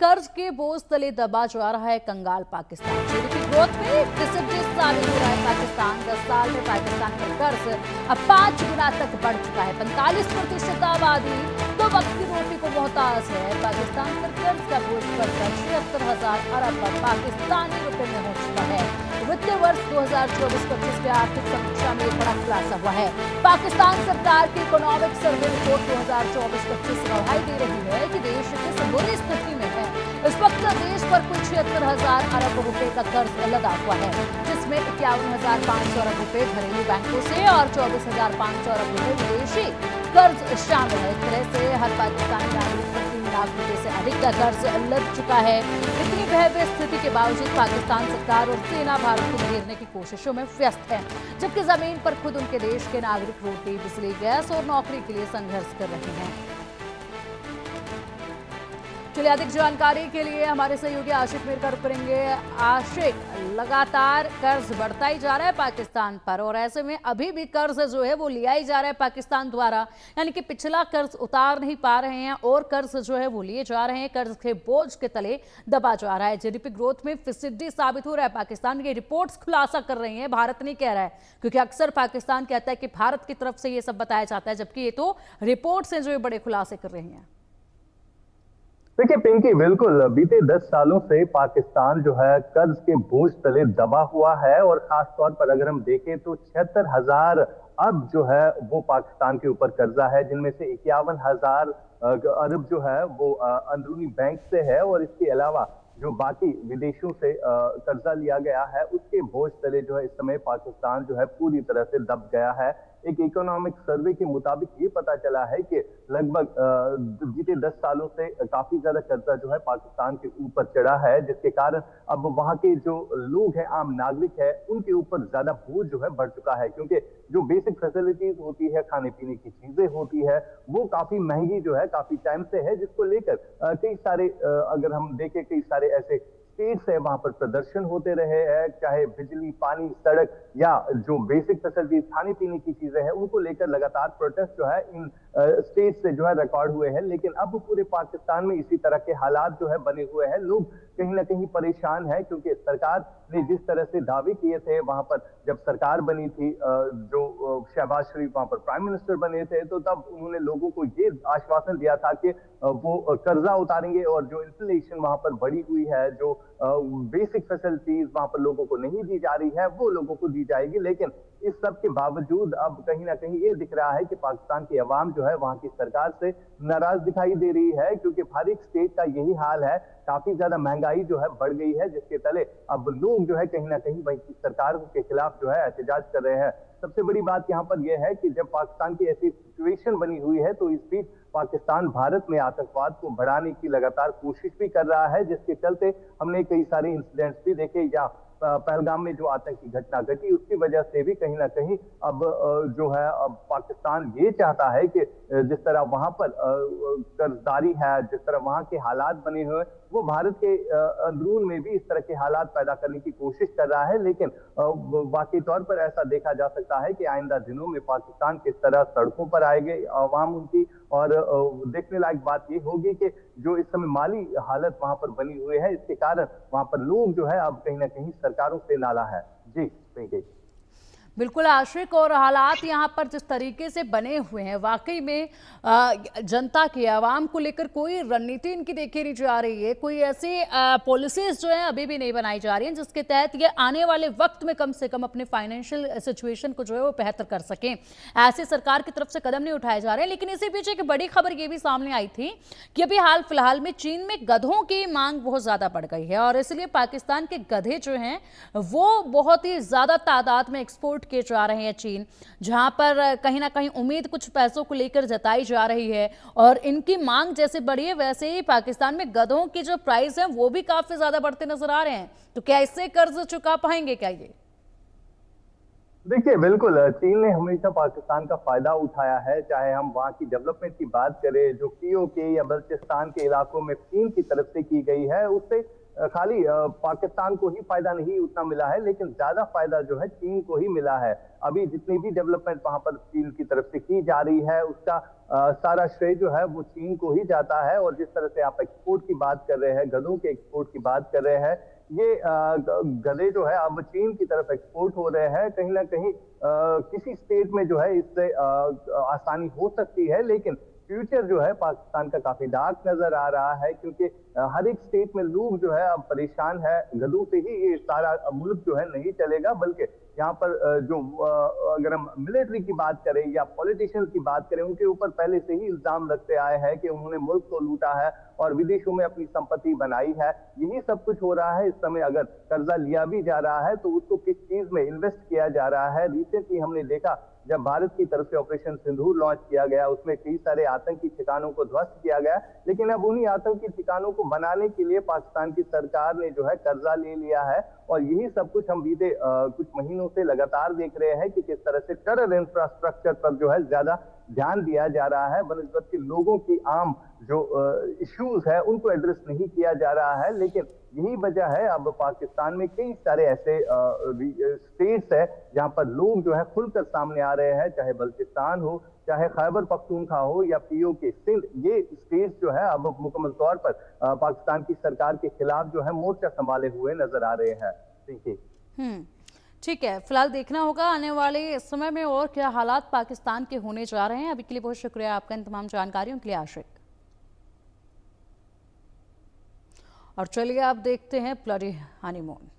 कर्ज के बोझ तले दबा जा रहा है कंगाल पाकिस्तान। जीडीपी ग्रोथ में डिसएडजस्ट साबित हो रहा है पाकिस्तान। 10 साल में पाकिस्तान का कर्ज अब 5 गुना तक बढ़ चुका है। 45% आबादी तो वक्त की रोटी को मोहताज है। पाकिस्तान पर कर्ज का बोझ बढ़कर 76,000 अरब पाकिस्तानी रुपए में हो चुका है। वित्तीय वर्ष 2024-25 के आर्थिक समीक्षा में बड़ा खुलासा हुआ है। पाकिस्तान सरकार की इकोनॉमिक सर्वे रिपोर्ट 2024-25 गवाही दे रही है कि देश किस बुरी स्थिति में है। इस वक्त देश पर कुल 76,000 अरब रुपए का कर्ज लदा हुआ है, जिसमें 51,500 अरब रुपए घरेलू बैंकों से और 24,500 अरब रुपए विदेशी कर्ज शामिल है। इस तरह से हर पाकिस्तानी नागरिक पर 3 लाख रुपए से अधिक का कर्ज लग चुका है। इतनी भयावह स्थिति के बावजूद पाकिस्तान सरकार और सेना भारत को घेरने की कोशिशों में व्यस्त है, जबकि जमीन पर खुद उनके देश के नागरिक रोटी, बिजली, गैस और नौकरी के लिए संघर्ष कर रहे हैं। चलिए अधिक जानकारी के लिए हमारे सहयोगी आशिक मीर का रुख करेंगे। आशिक, लगातार कर्ज बढ़ता ही जा रहा है पाकिस्तान पर, और ऐसे में अभी भी कर्ज जो है वो लिया ही जा रहा है पाकिस्तान द्वारा, यानी कि पिछला कर्ज उतार नहीं पा रहे हैं और कर्ज जो है वो लिए जा रहे हैं। कर्ज के बोझ के तले दबा जा रहा है। जीडीपी ग्रोथ में फिसड्डी साबित हो रहा है पाकिस्तान। ये रिपोर्ट्स खुलासा कर रही है, भारत नहीं कह रहा है, क्योंकि अक्सर पाकिस्तान कहता है कि भारत की तरफ से ये सब बताया जाता है, जबकि ये तो रिपोर्ट्स हैं जो बड़े खुलासे कर रही हैं। देखिए पिंकी, बिल्कुल बीते 10 सालों से पाकिस्तान जो है कर्ज के बोझ तले दबा हुआ है, और खास तौर पर अगर हम देखें तो 76,000 अरब जो है वो पाकिस्तान के ऊपर कर्जा है, जिनमें से 51,000 अरब जो है वो अंदरूनी बैंक से है, और इसके अलावा जो बाकी विदेशों से कर्जा लिया गया है उसके बोझ तले जो है इस समय पाकिस्तान जो है पूरी तरह से दब गया है। एक इकोनॉमिक सर्वे के मुताबिक ये पता चला है कि लगभग बीते 10 सालों से काफी ज्यादा कर्जा जो है पाकिस्तान के ऊपर चढ़ा है, जिसके कारण अब वहां के जो लोग हैं, आम नागरिक है, उनके ऊपर ज्यादा बोझ जो है बढ़ चुका है, क्योंकि जो बेसिक फैसिलिटीज होती है, खाने पीने की चीजें होती है, वो काफी महंगी जो है काफी टाइम से है, जिसको लेकर कई सारे अगर हम देखें कई सारे ऐसे स्टेट्स है वहां पर प्रदर्शन होते रहे हैं, चाहे बिजली, पानी, सड़क या जो बेसिक फैसिलिटीज खाने पीने की चीजें हैं उनको लेकर लगातार प्रोटेस्ट जो है इन स्टेट से जो है रिकॉर्ड हुए हैं। लेकिन अब पूरे पाकिस्तान में इसी तरह के हालात जो है बने हुए हैं। लोग कहीं ना कहीं परेशान है, क्योंकि सरकार ने जिस तरह से दावे किए थे वहां पर जब सरकार बनी थी, जो शहबाज शरीफ वहां पर प्राइम मिनिस्टर बने थे, तो तब उन्होंने लोगों को ये आश्वासन दिया था कि वो कर्जा उतारेंगे और जो इन्फ्लेशन वहां पर बढ़ी हुई है, जो बेसिक फैसिलिटीज वहां पर लोगों को नहीं दी जा रही है, वो लोगों को दी जाएगी। लेकिन इस सब के बावजूद अब कहीं ना कहीं ये दिख रहा है कि पाकिस्तान की अवाम जो है वहां की सरकार से नाराज दिखाई दे रही है, क्योंकि हर एक स्टेट का यही हाल है। काफी ज्यादा महंगाई जो है बढ़ गई है, जिसके तले अब लोग जो है कहीं ना कहीं वही सरकार के खिलाफ जो है एहतजाज कर रहे हैं। सबसे बड़ी बात यहाँ पर यह है कि जब पाकिस्तान की ऐसी सिचुएशन बनी हुई है, तो इस बीच पाकिस्तान भारत में आतंकवाद को बढ़ाने की लगातार कोशिश भी कर रहा है, जिसके चलते हमने कई सारे इंसिडेंट्स भी देखे, या पहलगाम में जो आतंकी घटना घटी उसकी वजह से भी कहीं ना कहीं अब जो है अब पाकिस्तान ये चाहता है कि जिस तरह वहां पर कर्जदारी है, जिस तरह वहां के हालात बने हुए, वो भारत के अंदरून में भी इस तरह के हालात पैदा करने की कोशिश कर रहा है। लेकिन वाकई तौर पर ऐसा देखा जा सकता है कि आइंदा दिनों में पाकिस्तान किस तरह सड़कों पर आएंगे अवाम उनकी, और देखने लायक बात ये होगी कि जो इस समय माली हालत वहां पर बनी हुई है, इसके कारण वहां पर लोग जो है अब कहीं ना कहीं सरकारों से नाला है। जी पिंकी। बिल्कुल आशिक, और हालात यहाँ पर जिस तरीके से बने हुए हैं, वाकई में जनता की, आवाम को लेकर कोई रणनीति इनकी देखी नहीं जा रही है। कोई ऐसी पॉलिसीज जो है अभी भी नहीं बनाई जा रही हैं जिसके तहत ये आने वाले वक्त में कम से कम अपने फाइनेंशियल सिचुएशन को जो है वो बेहतर कर सकें। ऐसे सरकार की तरफ से कदम नहीं उठाए जा रहे हैं। लेकिन इसी पीछे एक बड़ी खबर ये भी सामने आई थी कि अभी हाल फिलहाल में चीन में गधों की मांग बहुत ज्यादा बढ़ गई है, और इसलिए पाकिस्तान के गधे जो हैं वो बहुत ही ज्यादा तादाद में एक्सपोर्ट किए जा रहे हैं चीन, जहां पर कहीं ना कहीं उम्मीद कुछ पैसों को लेकर जताई जा रही है। और इनकी मांग जैसे बढ़ी है, वैसे ही पाकिस्तान में गधों की जो प्राइस है वो भी काफी ज्यादा बढ़ते नजर आ रहे हैं। तो क्या इससे कर्ज चुका पाएंगे क्या ये? देखिए बिल्कुल, चीन ने हमेशा पाकिस्तान का फायदा उठाया है, चाहे हम वहाँ की डेवलपमेंट की बात करें, जो पीओके या बलूचिस्तान के इलाकों में चीन की तरफ से की गई है, उससे खाली पाकिस्तान को ही फायदा नहीं उतना मिला है, लेकिन ज्यादा फायदा जो है चीन को ही मिला है। अभी जितनी भी डेवलपमेंट वहां पर चीन की तरफ से की जा रही है, उसका सारा श्रेय जो है वो चीन को ही जाता है। और जिस तरह से आप एक्सपोर्ट की बात कर रहे हैं, गधों के एक्सपोर्ट की बात कर रहे हैं, ये गधे जो है अब चीन की तरफ एक्सपोर्ट हो रहे हैं। कहीं ना कहीं किसी स्टेट में जो है इससे आसानी हो सकती है, लेकिन फ्यूचर जो है पाकिस्तान का काफी डार्क नजर आ रहा है, क्योंकि हर एक स्टेट में लोग जो है अब परेशान है। गधों से ही ये सारा मुल्क जो है नहीं चलेगा, बल्कि यहाँ पर जो अगर हम मिलिट्री की बात करें या पॉलिटिशियंस की बात करें, उनके ऊपर पहले से ही इल्जाम लगते आए हैं कि उन्होंने मुल्क को लूटा है और विदेशों में अपनी संपत्ति बनाई है। यही सब कुछ हो रहा है। इस समय अगर कर्जा लिया भी जा रहा है तो उसको किस चीज में इन्वेस्ट किया जा रहा है। रिसेंटली हमने देखा जब भारत की तरफ से ऑपरेशन सिंदूर लॉन्च किया गया, उसमें कई सारे आतंकी ठिकानों को ध्वस्त किया गया, लेकिन अब उन्हीं आतंकी ठिकानों को बनाने के लिए पाकिस्तान की सरकार ने जो है कर्जा ले लिया है। और यही सब कुछ हम बीते कुछ महीनों से लगातार देख रहे हैं कि किस तरह से टेरर इंफ्रास्ट्रक्चर पर जो है ज्यादा ध्यान दिया जा रहा है, बनस्बत के लोगों की आम जो इश्यूज है उनको एड्रेस नहीं किया जा रहा है। लेकिन यही वजह है अब पाकिस्तान में कई सारे ऐसे स्टेट्स है जहां पर लोग जो है खुलकर सामने आ रहे हैं, चाहे बल्चिस्तान हो, चाहे खैबर पख्तूनख्वा हो या पीओके सिंध। ये स्टेट्स जो है अब मुकम्मल तौर पर पाकिस्तान की सरकार के खिलाफ जो है मोर्चा संभाले हुए नजर आ रहे हैं। ठीक है, फिलहाल देखना होगा आने वाले समय में और क्या हालात पाकिस्तान के होने जा रहे हैं। अभी के लिए बहुत शुक्रिया आपका इन तमाम जानकारियों के लिए आशिक। और चलिए आप देखते हैं ब्लडी हनीमून।